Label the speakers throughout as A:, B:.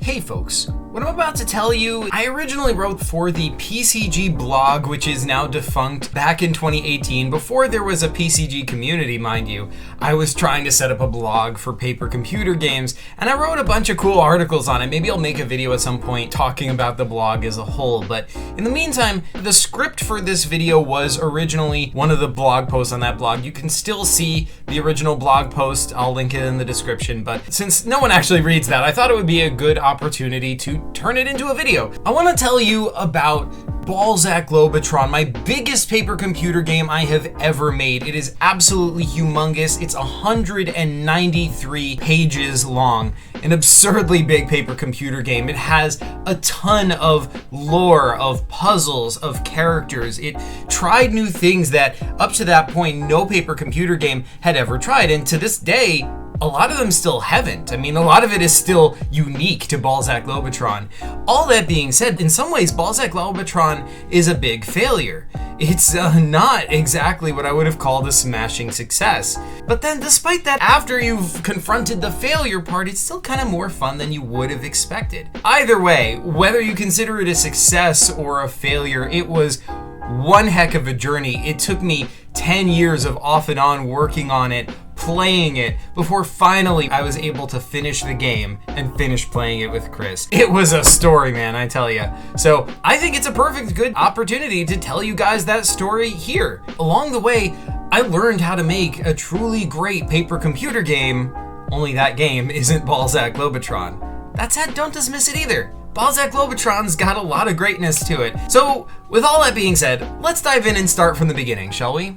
A: Hey folks, what I'm about to tell you, I originally wrote for the PCG blog, which is now defunct, back in 2018, before there was a PCG community, mind you. I was trying to set up a blog for paper computer games, and I wrote a bunch of cool articles on it. Maybe I'll make a video at some point talking about the blog as a whole, but in the meantime, the script for this video was originally one of the blog posts on that blog. You can still see the original blog post, I'll link it in the description, but since no one actually reads that, I thought it would be a good opportunity to turn it into a video. I want to tell you about Balzak Globotron, my biggest paper computer game I have ever made. It is absolutely humongous. It's 193 pages long, an absurdly big paper computer game. It has a ton of lore, of puzzles, of characters. It tried new things that up to that point no paper computer game had ever tried, and to this day a lot of them still haven't. I mean, a lot of it is still unique to Balzak Globotron. All that being said, in some ways, Balzak Globotron is a big failure. It's not exactly what I would have called a smashing success. But then, despite that, after you've confronted the failure part, it's still kind of more fun than you would have expected. Either way, whether you consider it a success or a failure, it was one heck of a journey. It took me 10 years of off and on working on it, playing it, before finally I was able to finish the game and finish playing it with Chris. It was a story, man, I tell ya. So I think it's a perfect good opportunity to tell you guys that story here. Along the way, I learned how to make a truly great paper computer game, only that game isn't Balzak Globotron. That said, don't dismiss it either. Balzak Globotron's got a lot of greatness to it. So, with all that being said, let's dive in and start from the beginning, shall we?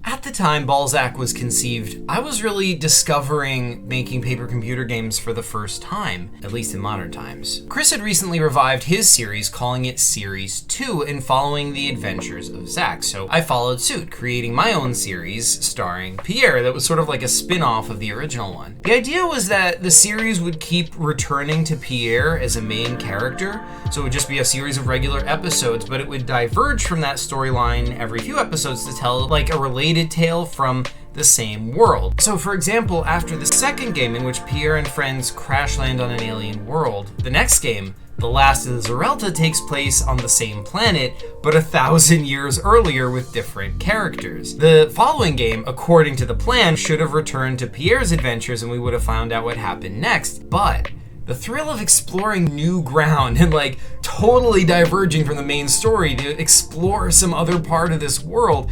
A: At the time Balzak was conceived, I was really discovering making paper computer games for the first time, at least in modern times. Chris had recently revived his series, calling it Series 2 and following the adventures of Zach, so I followed suit, creating my own series starring Pierre that was sort of like a spin-off of the original one. The idea was that the series would keep returning to Pierre as a main character, so it would just be a series of regular episodes, but it would diverge from that storyline every few episodes to tell like a related tale from the same world. So for example, after the second game in which Pierre and friends crash land on an alien world, the next game, The Last of the Zerelta, takes place on the same planet, but 1,000 years earlier with different characters. The following game, according to the plan, should have returned to Pierre's adventures and we would have found out what happened next, but the thrill of exploring new ground and like totally diverging from the main story to explore some other part of this world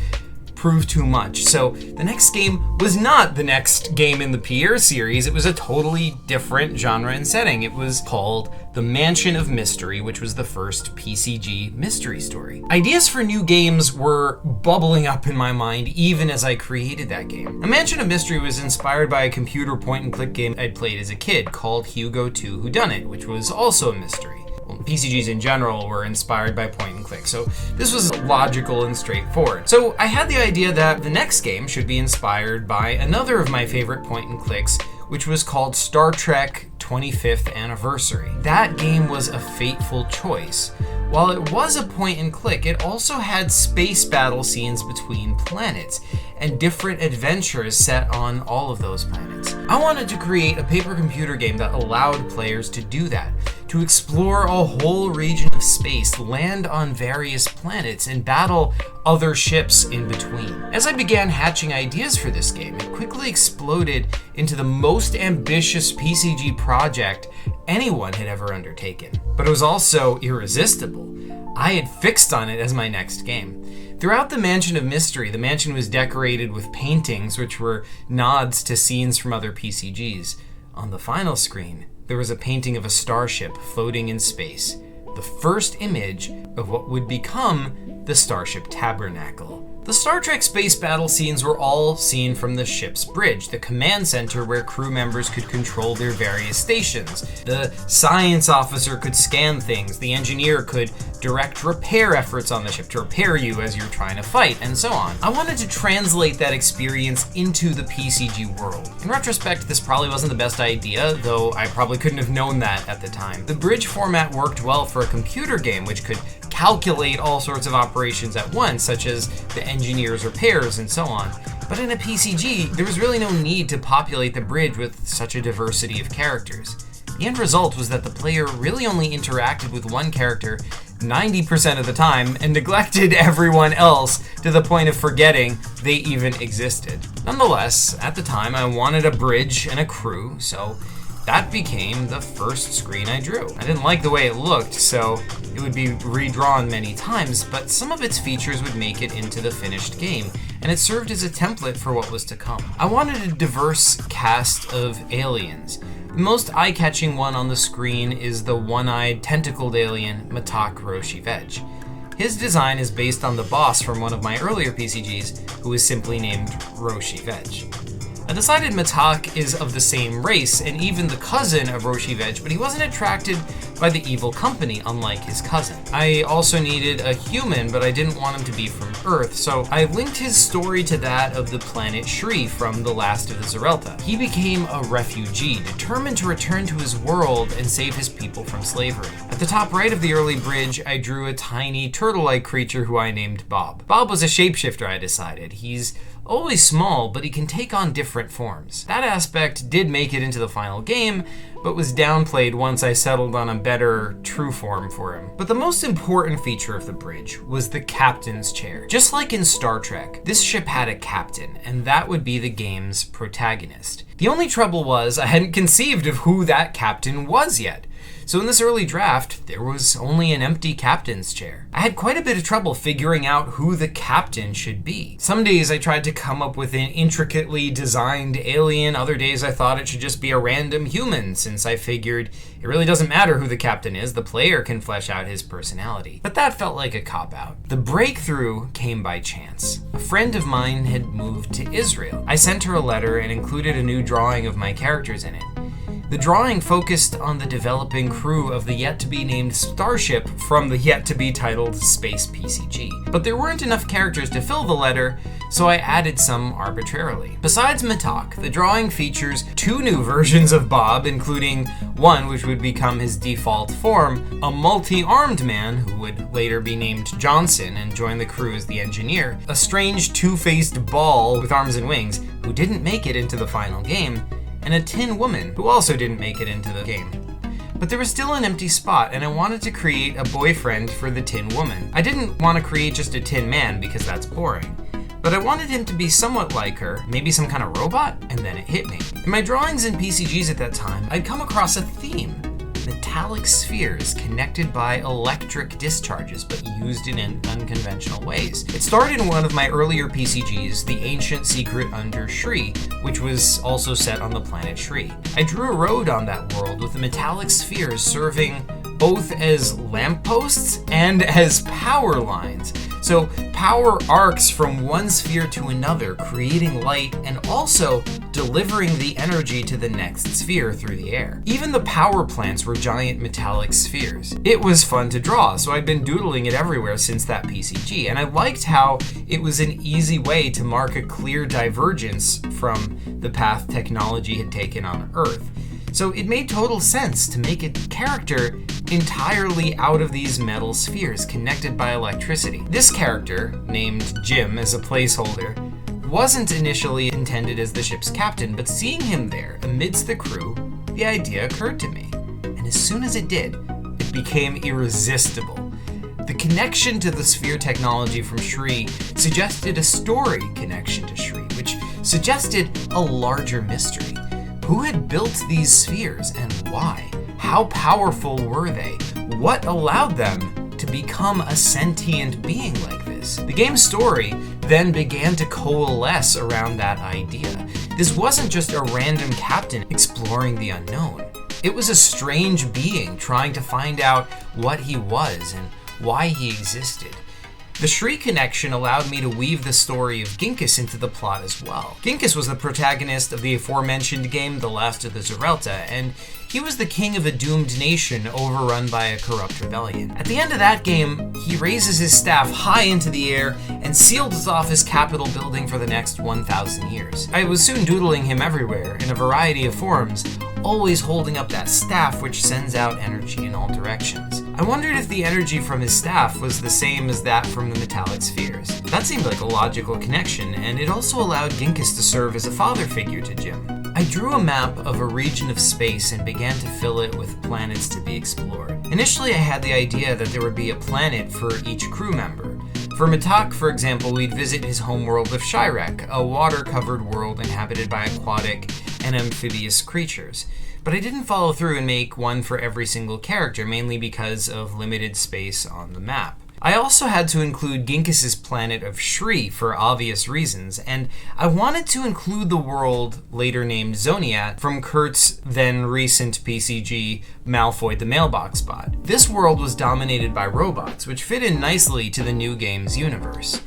A: proved too much. So the next game was not the next game in the Pierre series. It was a totally different genre and setting. It was called The Mansion of Mystery, which was the first PCG mystery story. Ideas for new games were bubbling up in my mind even as I created that game. The Mansion of Mystery was inspired by a computer point-and-click game I'd played as a kid called Hugo 2 Whodunit, which was also a mystery. Well, PCGs in general were inspired by point and click, so this was logical and straightforward. So I had the idea that the next game should be inspired by another of my favorite point and clicks, which was called Star Trek 25th Anniversary. That game was a fateful choice. While it was a point and click, it also had space battle scenes between planets and different adventures set on all of those planets. I wanted to create a paper computer game that allowed players to do that, to explore a whole region of space, land on various planets, and battle other ships in between. As I began hatching ideas for this game, it quickly exploded into the most ambitious PCG project anyone had ever undertaken. But it was also irresistible. I had fixed on it as my next game. Throughout the Mansion of Mystery, the mansion was decorated with paintings which were nods to scenes from other PCGs. On the final screen, there was a painting of a starship floating in space, the first image of what would become the Starship Tabernacle. The Star Trek space battle scenes were all seen from the ship's bridge, the command center where crew members could control their various stations. The science officer could scan things, the engineer could direct repair efforts on the ship to repair you as you're trying to fight, and so on. I wanted to translate that experience into the PCG world. In retrospect, this probably wasn't the best idea, though I probably couldn't have known that at the time. The bridge format worked well for a computer game, which could calculate all sorts of operations at once, such as the engineer's repairs and so on. But in a PCG, there was really no need to populate the bridge with such a diversity of characters. The end result was that the player really only interacted with one character 90% of the time and neglected everyone else to the point of forgetting they even existed. Nonetheless, at the time I wanted a bridge and a crew, so that became the first screen I drew. I didn't like the way it looked, so it would be redrawn many times, but some of its features would make it into the finished game, and it served as a template for what was to come. I wanted a diverse cast of aliens. The most eye-catching one on the screen is the one-eyed, tentacled alien, Matak Roshi Veg. His design is based on the boss from one of my earlier PCGs, who is simply named Roshi Veg. I decided Matak is of the same race and even the cousin of Roshi Veg, but he wasn't attracted by the evil company, unlike his cousin. I also needed a human, but I didn't want him to be from Earth, so I linked his story to that of the planet Shri from The Last of the Zerelta. He became a refugee, determined to return to his world and save his people from slavery. At the top right of the early bridge, I drew a tiny turtle-like creature who I named Bob. Bob was a shapeshifter, I decided. He's always small, but he can take on different forms. That aspect did make it into the final game, but was downplayed once I settled on a better true form for him. But the most important feature of the bridge was the captain's chair. Just like in Star Trek, this ship had a captain, and that would be the game's protagonist. The only trouble was I hadn't conceived of who that captain was yet. So in this early draft, there was only an empty captain's chair. I had quite a bit of trouble figuring out who the captain should be. Some days I tried to come up with an intricately designed alien, other days I thought it should just be a random human, since I figured it really doesn't matter who the captain is, the player can flesh out his personality. But that felt like a cop-out. The breakthrough came by chance. A friend of mine had moved to Israel. I sent her a letter and included a new drawing of my characters in it. The drawing focused on the developing crew of the yet-to-be-named starship from the yet-to-be-titled Space PCG. But there weren't enough characters to fill the letter, so I added some arbitrarily. Besides Matak, the drawing features 2 new versions of Bob, including one which would become his default form, a multi-armed man who would later be named Johnson and join the crew as the engineer, a strange two-faced ball with arms and wings who didn't make it into the final game, and a tin woman who also didn't make it into the game. But there was still an empty spot, and I wanted to create a boyfriend for the tin woman. I didn't want to create just a tin man because that's boring, but I wanted him to be somewhat like her, maybe some kind of robot, and then it hit me. In my drawings and PCGs at that time, I'd come across a theme. Metallic spheres connected by electric discharges, but used in unconventional ways. It started in one of my earlier PCGs, The Ancient Secret Under Shri, which was also set on the planet Shri. I drew a road on that world with the metallic spheres serving both as lampposts and as power lines. So power arcs from one sphere to another, creating light and also delivering the energy to the next sphere through the air. Even the power plants were giant metallic spheres. It was fun to draw, so I'd been doodling it everywhere since that PCG, and I liked how it was an easy way to mark a clear divergence from the path technology had taken on Earth. So it made total sense to make a character entirely out of these metal spheres connected by electricity. This character, named Jim as a placeholder, wasn't initially intended as the ship's captain, but seeing him there amidst the crew, the idea occurred to me. And as soon as it did, it became irresistible. The connection to the sphere technology from Shri suggested a story connection to Shri, which suggested a larger mystery. Who had built these spheres and why? How powerful were they? What allowed them to become a sentient being like this? The game's story then began to coalesce around that idea. This wasn't just a random captain exploring the unknown. It was a strange being trying to find out what he was and why he existed. The Shri connection allowed me to weave the story of Ginkus into the plot as well. Ginkus was the protagonist of the aforementioned game, The Last of the Zerelta, and He was the king of a doomed nation overrun by a corrupt rebellion. At the end of that game, he raises his staff high into the air and seals off his capital building for the next 1,000 years. I was soon doodling him everywhere, in a variety of forms, always holding up that staff which sends out energy in all directions. I wondered if the energy from his staff was the same as that from the metallic spheres. That seemed like a logical connection, and it also allowed Ginkus to serve as a father figure to Jim. I drew a map of a region of space and began to fill it with planets to be explored. Initially, I had the idea that there would be a planet for each crew member. For Matak, for example, we'd visit his homeworld of Shirek, a water-covered world inhabited by aquatic and amphibious creatures. But I didn't follow through and make one for every single character, mainly because of limited space on the map. I also had to include Ginkus's planet of Shri for obvious reasons, and I wanted to include the world later named Zoniat from Kurt's then recent PCG Malfoy the Mailbox Bot. This world was dominated by robots, which fit in nicely to the new game's universe.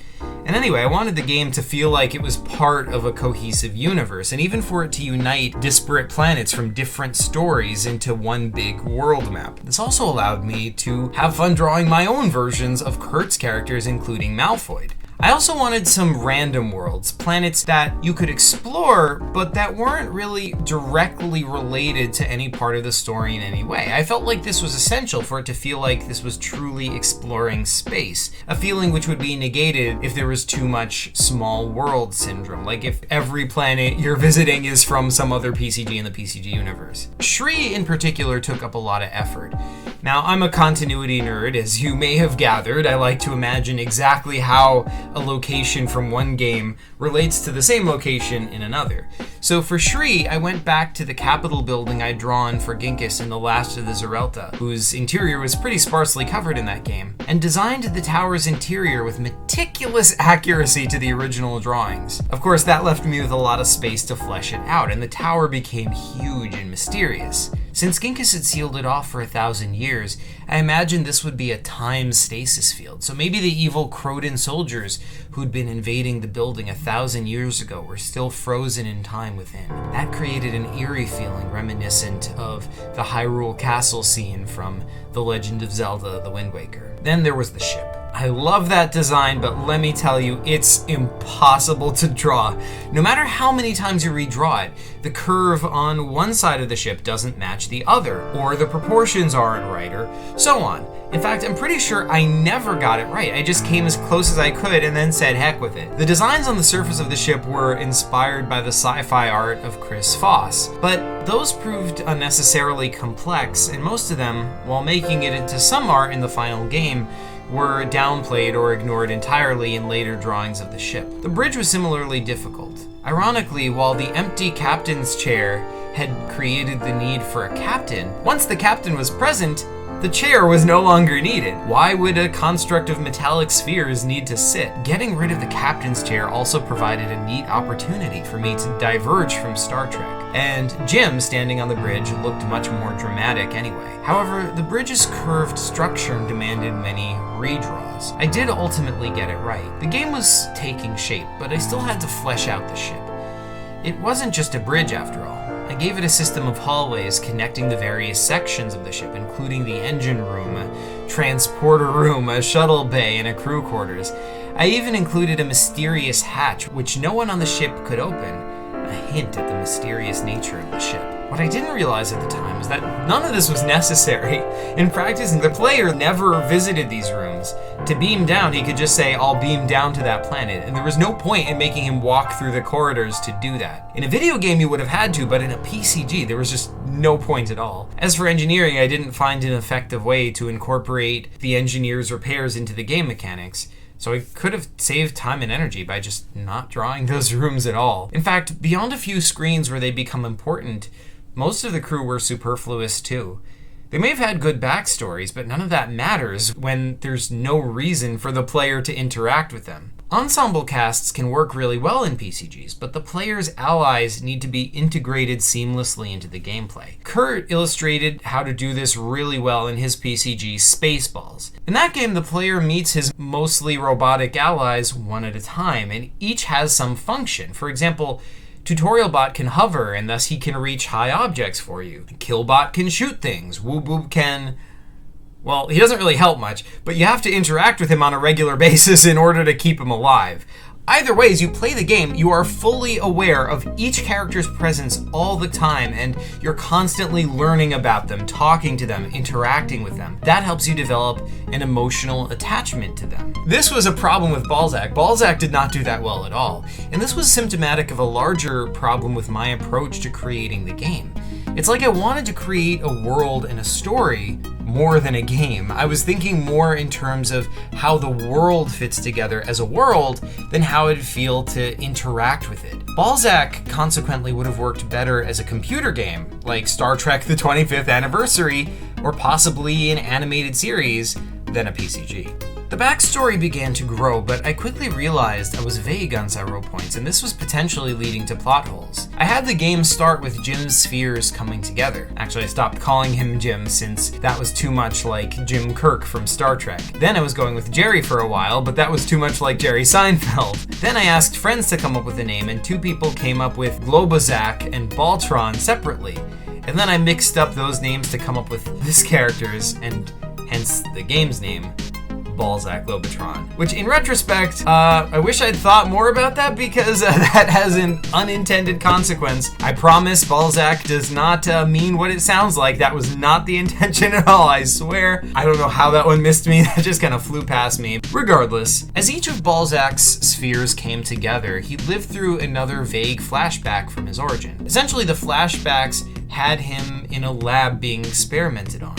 A: And anyway, I wanted the game to feel like it was part of a cohesive universe, and even for it to unite disparate planets from different stories into one big world map. This also allowed me to have fun drawing my own versions of Kurt's characters, including Malfoy. I also wanted some random worlds, planets that you could explore, but that weren't really directly related to any part of the story in any way. I felt like this was essential for it to feel like this was truly exploring space, a feeling which would be negated if there was too much small world syndrome, like if every planet you're visiting is from some other PCG in the PCG universe. Shri in particular took up a lot of effort. Now, I'm a continuity nerd, as you may have gathered. I like to imagine exactly how a location from one game relates to the same location in another. So for Shri, I went back to the Capitol building I'd drawn for Ginkus in The Last of the Zerelta, whose interior was pretty sparsely covered in that game, and designed the tower's interior with meticulous accuracy to the original drawings. Of course, that left me with a lot of space to flesh it out, and the tower became huge and mysterious. Since Ginkus had sealed it off for 1,000 years, I imagined this would be a time stasis field, so maybe the evil Crodan soldiers who'd been invading the building 1,000 years ago were still frozen in time within. That created an eerie feeling reminiscent of the Hyrule Castle scene from The Legend of Zelda: The Wind Waker. Then there was the ship. I love that design, but let me tell you, it's impossible to draw. No matter how many times you redraw it, the curve on one side of the ship doesn't match the other, or the proportions aren't right, or so on. In fact, I'm pretty sure I never got it right. I just came as close as I could and then said heck with it. The designs on the surface of the ship were inspired by the sci-fi art of Chris Foss, but those proved unnecessarily complex, and most of them, while making it into some art in the final game, were downplayed or ignored entirely in later drawings of the ship. The bridge was similarly difficult. Ironically, while the empty captain's chair had created the need for a captain, once the captain was present, the chair was no longer needed. Why would a construct of metallic spheres need to sit? Getting rid of the captain's chair also provided a neat opportunity for me to diverge from Star Trek. And Jim, standing on the bridge, looked much more dramatic anyway. However, the bridge's curved structure demanded many redraws. I did ultimately get it right. The game was taking shape, but I still had to flesh out the ship. It wasn't just a bridge after all. I gave it a system of hallways connecting the various sections of the ship, including the engine room, a transporter room, a shuttle bay, and a crew quarters. I even included a mysterious hatch which no one on the ship could open, a hint at the mysterious nature of the ship. What I didn't realize at the time was that none of this was necessary. In practice, the player never visited these rooms. To beam down, he could just say, "I'll beam down to that planet," and there was no point in making him walk through the corridors to do that. In a video game, you would have had to, but in a PCG, there was just no point at all. As for engineering, I didn't find an effective way to incorporate the engineer's repairs into the game mechanics. So I could have saved time and energy by just not drawing those rooms at all. In fact, beyond a few screens where they become important, most of the crew were superfluous too. They may have had good backstories, but none of that matters when there's no reason for the player to interact with them. Ensemble casts can work really well in PCGs, but the player's allies need to be integrated seamlessly into the gameplay. Kurt illustrated how to do this really well in his PCG Spaceballs. In that game, the player meets his mostly robotic allies one at a time, and each has some function. For example, Tutorialbot can hover, and thus he can reach high objects for you. Killbot can shoot things. Wooboob can... well, he doesn't really help much, but you have to interact with him on a regular basis in order to keep him alive. Either way, as you play the game, you are fully aware of each character's presence all the time, and you're constantly learning about them, talking to them, interacting with them. That helps you develop an emotional attachment to them. This was a problem with Balzak. Balzak did not do that well at all, and this was symptomatic of a larger problem with my approach to creating the game. It's like I wanted to create a world and a story more than a game. I was thinking more in terms of how the world fits together as a world than how it'd feel to interact with it. Balzak consequently would have worked better as a computer game, like Star Trek The 25th Anniversary, or possibly an animated series, than a PCG. The backstory began to grow, but I quickly realized I was vague on several points, and this was potentially leading to plot holes. I had the game start with Jim's spheres coming together. Actually, I stopped calling him Jim since that was too much like Jim Kirk from Star Trek. Then I was going with Jerry for a while, but that was too much like Jerry Seinfeld. Then I asked friends to come up with a name, and 2 people came up with Globotron and Balzak separately. And then I mixed up those names to come up with this character's, and hence the game's name, Balzak Globotron. Which, in retrospect, I wish I'd thought more about that, because that has an unintended consequence. I promise Balzak does not mean what it sounds like. That was not the intention at all, I swear. I don't know how that one missed me. That just kind of flew past me. Regardless, as each of Balzak's spheres came together, he lived through another vague flashback from his origin. Essentially, the flashbacks had him in a lab being experimented on.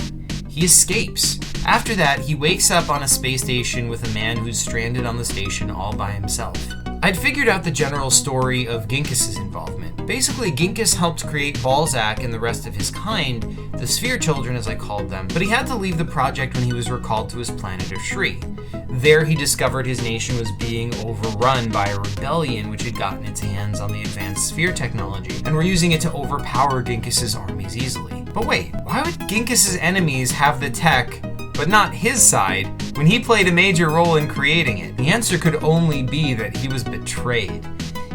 A: He escapes. After that, he wakes up on a space station with a man who's stranded on the station all by himself. I'd figured out the general story of Ginkis's involvement. Basically, Ginkis helped create Balzak and the rest of his kind, the Sphere Children as I called them, but he had to leave the project when he was recalled to his planet of Shri. There he discovered his nation was being overrun by a rebellion which had gotten its hands on the advanced sphere technology and were using it to overpower Ginkis's armies easily. But wait, why would Ginkis's enemies have the tech but not his side, when he played a major role in creating it? The answer could only be that he was betrayed.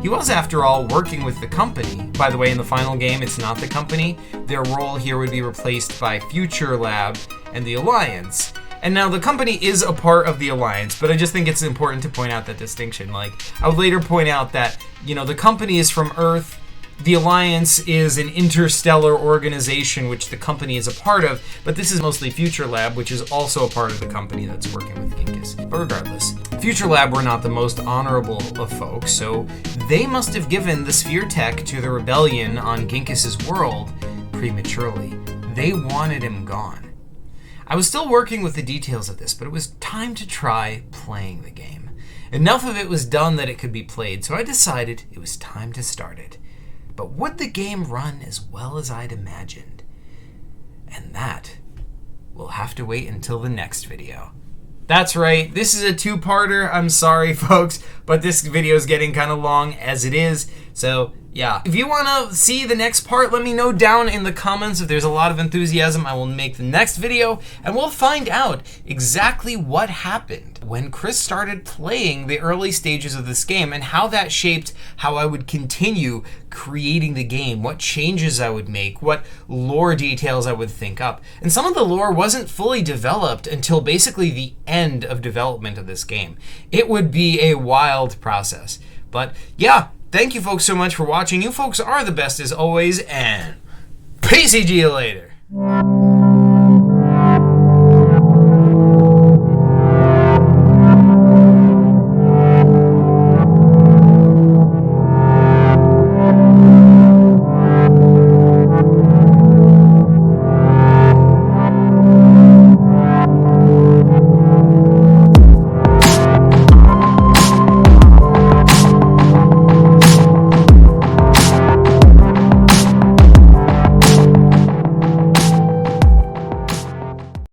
A: He was, after all, working with the company. By the way, in the final game, it's not the company. Their role here would be replaced by Future Lab and the Alliance. And now the company is a part of the Alliance, but I just think it's important to point out that distinction. Like, I would later point out that, the company is from Earth. The Alliance is an interstellar organization which the company is a part of, but this is mostly Future Lab, which is also a part of the company that's working with Ginkis. But regardless, Future Lab were not the most honorable of folks, so they must have given the sphere tech to the rebellion on Ginkis's world prematurely. They wanted him gone. I was still working with the details of this, but it was time to try playing the game. Enough of it was done that it could be played, so I decided it was time to start it. But would the game run as well as I'd imagined? And that will have to wait until the next video. That's right, this is a 2-parter. I'm sorry, folks, but this video is getting kind of long as it is. So, yeah. If you want to see the next part, let me know down in the comments. If there's a lot of enthusiasm, I will make the next video, and we'll find out exactly what happened when Chris started playing the early stages of this game and how that shaped how I would continue creating the game, what changes I would make, what lore details I would think up. And some of the lore wasn't fully developed until basically the end of development of this game. It would be a wild process. But yeah, thank you folks so much for watching. You folks are the best as always, and PCG you later.